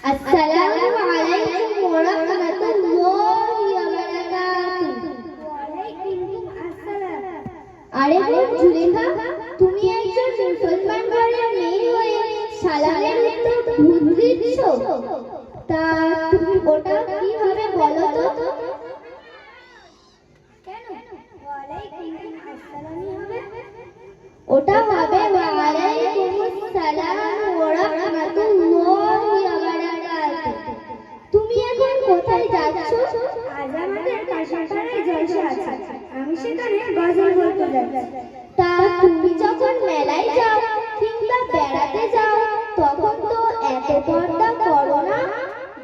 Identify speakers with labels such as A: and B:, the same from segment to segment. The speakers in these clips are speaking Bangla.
A: আসসালামু আলাইকুম ওয়া রাহমাতুল্লাহি ওয়া বারাকাতুহু। আরে বোন জুলেখা, তুমি একজন মুসলমান ঘরের মেয়ে হয়ে সালামের উত্তর ভুল দিচ্ছ। তা তুমি ওটা কি হবে বলো তো?
B: কেন ওয়ালাইকুম আসসালামই হবে?
A: ওটা হবে ওয়ালাইকুমুস সালাম ওয়া রাহমাতুল্লাহি ওয়া বারাকাতুহু। তুমি এখন কোথায় যাচ্ছ?
B: আজ আমাদের কাশিপাড়ায় জলসা আছে, আমি সেখানে গজল বলতে যাচ্ছি।
A: তা তুমি যখন মেলায় যাও কিংবা বেড়াতে যাও তখন তো এত পর্দা করো না।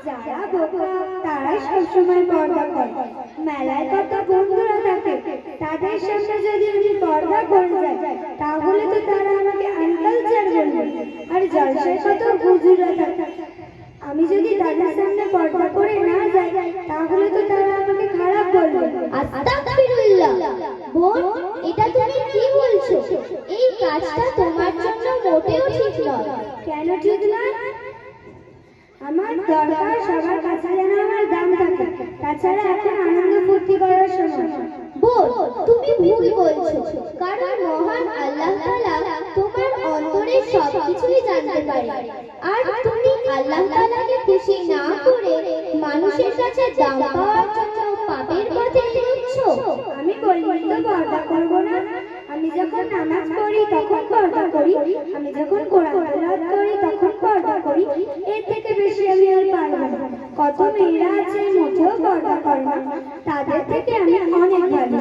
B: যারা বোকা তারাই সবসময় পর্দা করে। মেলায় কত বন্ধুরা থাকে, তাদের সামনে যদি আমি পর্দা করে যাই তাহলে তো তারা আমাকে আনকালচার বলবে। আর জলসায় কত হুজুরা থাকে, আমি যদি তাদের সামনে পর্দা করে না যাই তাহলে তো তারা আমাকে খারাপ বলবে।
A: আস্তাগফিরুল্লাহ। বোন, এটা তুমি কি বলছো? এই কাজটা তোমার জন্য মোটেও ঠিক নয়।
B: কেন ঠিক নয়? আমার দরকার সবার কাছে যেন আমার দাম থাকে, তাছাড়া এখন আনন্দ ফুর্তি করার সময়।
A: বোন, তুমি ভুল বলছো, কারণ মহান আল্লাহ তাআলা তোমার অন্তরের সবকিছুই জানতে পারে। আর তুমি আল্লাহ তাআলাকে খুশি না করে মানুষের কাছে দাম পাওয়ার জন্য পাপের পথে এগোচ্ছো।
B: আমি বলিনি তো পর্দা করবো না। আমি যখন নামাজ পড়ি তখন পর্দা করি, আমি যখন কোরআন তেলাওয়াত করি তখন পর্দা করি। এর থেকে বেশি আমি আর পারবো না। কত মেয়েরা আছে মোটেও পর্দা করে না, তাদের থেকে আমি অনেক ভালো।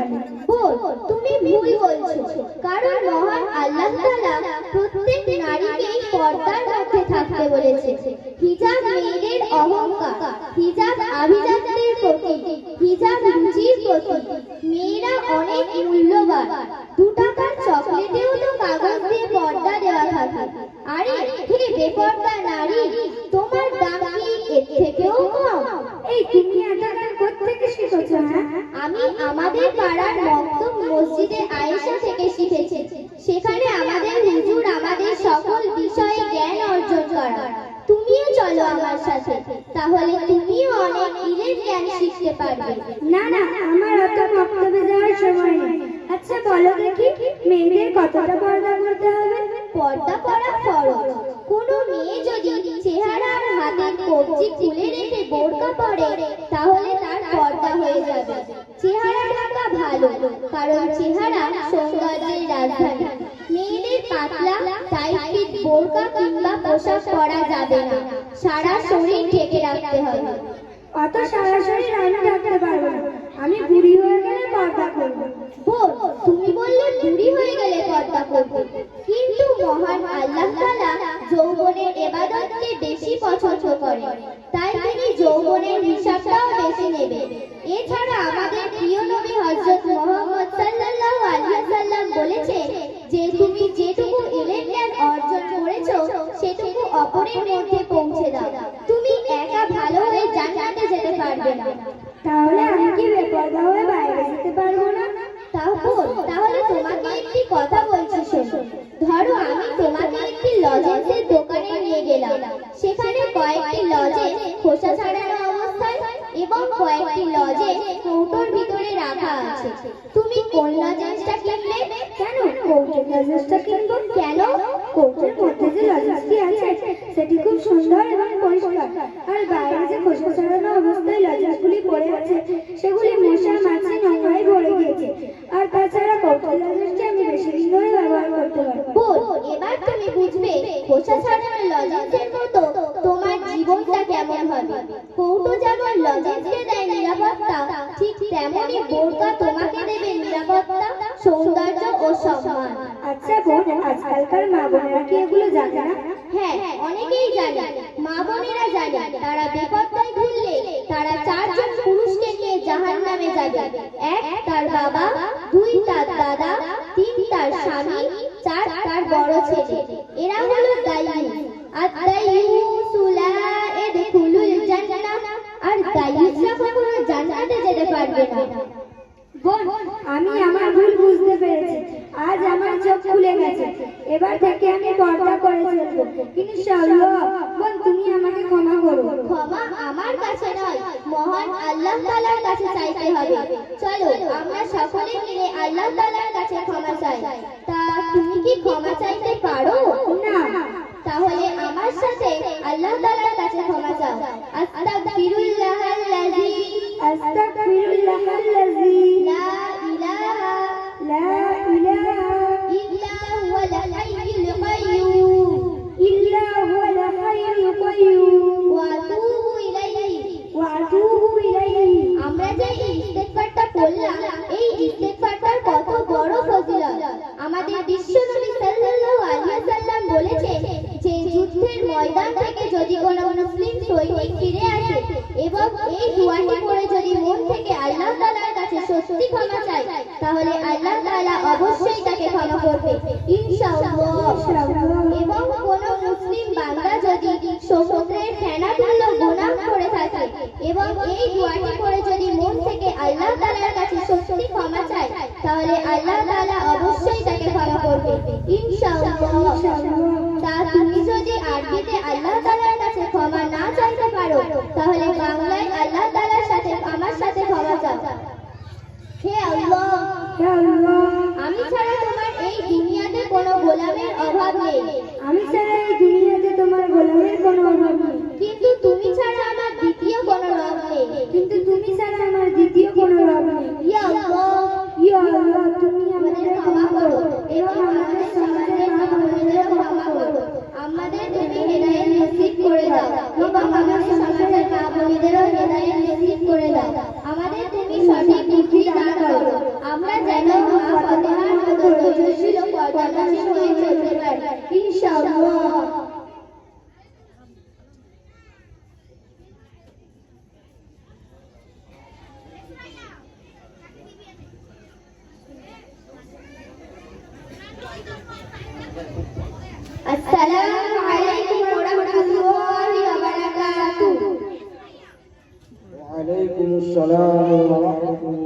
A: বোন, তুমি ভুল বলছো, কারণ মহান আল্লাহ তাআলা প্রত্যেক নারীকেই পর্দার মধ্যে থাকতে বলেছে। হিজাব মেয়েদের অহংকার, হিজাব আভিজাত্যের প্রতীক, হিজাব রুচির প্রতীক। মেয়েরা অনেক মূল্যবান। 2 টাকার চকলেটেও তো কাগজ দিয়ে পর্দা দেওয়া থাকে। আরে হে বেপর্দা নারী, তোমার দাম কি এর থেকেও কম?
B: এই তুমি এত গান কোত্থেকে শিখেছো? হ্যাঁ,
A: আমি আমাদের পাড়ার মক্তব মসজিদে আয়েশা থেকে শিখেছি। সেখানে আমাদের হুজুর আমাদের সকল বিষয়ে জ্ঞান অর্জন করান। তুমিও চলো আমার সাথে, তাহলে তুমিও অনেক দিনের জ্ঞান শিখতে পারবে।
B: না না, আমার অত মক্তবে যাওয়ার সময় নেই। আচ্ছা বলো দেখি, মেয়েদের কতটা পর্দা করতে হবে?
A: পর্দা করা ফরজ। কোনো মেয়ে যদি চেহারা আর হাতের কবজি খুলে রেখে বোরকা পরে তাহলে তার পর্দা হয়ে যাবে। চেহারা ঢাকা ভালো, কারণ চেহারা সৌন্দর্যের রাজধানী। মেয়েদের পাতলা টাইট ফিট বোরকা কিংবা পোশাক পরা যাবে না, সারা শরীর ঢেকে রাখতে হবে।
B: অত সরাসরি আমি থাকতে পারবো না, আমি বুড়ি হয়ে গেলে পর্দা করবো।
A: বোন, তুমি বললে বুড়ি হয়ে গেলে পর্দা করবে, কিন্তু মহান আল্লাহ তাআলা যৌবনের ইবাদতকে বেশি পছন্দ করেন, তাই তিনি যৌবনের হিসাবটাও বেশি নেবেন। এছাড়া আমাদের প্রিয় নবী হযরত মুহাম্মদ সাল্লাল্লাহু আলাইহি ওয়াসাল্লাম বলেছেন যে তুমি যেটুকু ইলম জ্ঞান অর্জন করেছো সেটুকু অপরের মধ্যে পৌঁছে দাও। তুমি একা ভালো হয়ে জান্নাতে যেতে পারবে না।
B: তাহলে আমি কি বেপর্দা হয়ে বাইরে যেতে পারবো না?
A: তাহলে তোমাকে একটি কথা বলছি শোনো। ধরো আমি তোমাকে একটি লজেন্সের দোকানে নিয়ে গেলাম। সেখানে কয়েকটি লজেন্স খোসা ছাড়ানো অবস্থায় এবং কয়েকটি লজেন্স কৌটোর ভিতরে রাখা আছে। তুমি কোন লজেন্সটা কিনবে?
B: কেন কৌটোর লজেন্সটা কিনবো?
A: কেন?
B: কৌটোর মধ্যে যে লজেন্সটি আছে সেটি খুব সুন্দর এবং পরিষ্কার, আর বাইরে যে খোসা ছাড়ানো অবস্থায় লজেন্সগুলি পড়ে আছে সেগুলি মশা মাছি নোংরায় ভরে গিয়েছে। আর তাছাড়া কৌটোর লজেন্সটি আমি বেশি দিন ধরে ব্যবহার করতে পারবো।
A: বোন, এবার তুমি বুঝবে খোসা ছাড়ানো লজেন্সের মতো তোমার জীবনটা কেমন হবে। কৌটো যেমন লজেন্সকে দেয় নিরাপত্তা, ঠিক তেমনি বোরকা তোমাকে দেবে নিরাপত্তা, সৌন্দর্য ও সম্মান।
B: আচ্ছা বোন, আজকালকার মা বোনেরা কি এগুলো জানে না?
A: হ্যাঁ, অনেকেই জানে। মা বোনেরা জানে তারা বেপরদায় ঘুরলে তারা 4 জন পুরুষকে নিয়ে জাহান্নামে যাবে। 1 তার বাবা, 2 তার দাদা, 3 তার স্বামী, 4 তার বড় ছেলে। এরা হলো দায়ুস। আদ-দায়ুসু লা ইয়াদখুলুল জান্নাহ। আর দায়ুসরা কখনো জান্নাতে যেতে পারবে না।
B: বোন, আমি আমার ভুল বুঝতে পেরেছি। আজ আমার চোখ খুলে গেছে। এবার থেকে আমি পর্দা করে চলবো। কিন্তু ইনশাআল্লাহ। বোন, তুমি আমাকে ক্ষমা করো।
A: ক্ষমা আমার কাছে নয়, মহান আল্লাহ তাআলার কাছে চাইতে হবে। চলো আমরা সকলে মিলে আল্লাহ তাআলার কাছে ক্ষমা চাই। তা তুমি কি ক্ষমা চাইতে পারো?
B: না।
A: তাহলে আমার সাথে আল্লাহ তাআলার কাছে ক্ষমা চাও। আস্তাগফিরুল্লাহাল্লাযী
B: আস্তাগফিরুল্লাহাল্লাযী
A: লা ইলাহা
B: লা ইলাহা
A: ইল্লা হুয়াল হাইয়ুল কাইয়্যুম
B: ইল্লা হুয়াল হাইয়ুল কাইয়্যুম
A: ওয়া আতুবু ইলাইহি।
B: ওয়া আতুবু ইলাইহি।
A: আমরা যে এই ইস্তেগফারটা পড়লাম, এই ইস্তেগফারটার কত বড় ফজিলত। আমাদের বিশ্বনবী সাল্লাল্লাহু আলাইহি ওয়াসাল্লাম বলেছেন যে যুদ্ধের ময়দান থেকে যদি কোনো মুসলিম সৈনিক ফিরে আসে এবং এই দোয়াটি পড়ে যদি মন থেকে আল্লাহ তাআলার কাছে সত্যি ক্ষমা চায়, তাহলে আল্লাহ তাআলা অবশ্যই তাকে ক্ষমা করবে ইনশাআল্লাহ। এবং কোনো মুসলিম বান্দা যদি সমুদ্রের ফেনাতুল্য গুনাহ করে থাকে এবং এই দোয়াটি পড়ে যদি মন থেকে আল্লাহ তাআলার কাছে সত্যি ক্ষমা চায়, তাহলে আল্লাহ তাআলা অবশ্যই তাকে ক্ষমা করবে ইনশাআল্লাহ। তা তুমি যদি আরবিতে আল্লাহ তাআলার কাছে ক্ষমা না চাইতে পারো, তাহলে বাংলায় আল্লাহ তাআলার সাথে আমার সাথে ক্ষমা চাও। হে আল্লাহ,
B: হে আল্লাহ,
A: আমি ছাড়া তোমার এই দুনিয়াতে কোনো গোলামের অভাব নেই,
B: আমি ছাড়া এই দুনিয়াতে তোমার গোলামের কোনো অভাব নেই।
A: কিন্তু তুমি ছাড়া আমার দ্বিতীয় কোনো রব নেই।
B: কিন্তু তুমি ছাড়া আমার দ্বিতীয় কোনো রব নেই।
A: ইয়া আল্লাহ,
B: ইয়া আল্লাহ, তুমি আমাদের ক্ষমা করো এবং আমাদের সমাজের মা বোনেদের ক্ষমা করো।
A: আমাদের তুমি হেদায়েত নসিব করে দাও এবং আমাদের সমাজের মা বোনেদেরও হেদায়েত নসিব করে দাও। আমাদের তুমি সঠিক বুদ্ধি দান করো, আমরা যেন মা ফাতেমার মতো ধৈর্যশীল ও পর্দাশীল হয়ে চলতে পারি ইনশাআল্লাহ। আসসালামু আলাইকুম ওয়া রাহমাতুল্লাহি ওয়া বারাকাতুহু।
C: وعليكم السلام ورحمة الله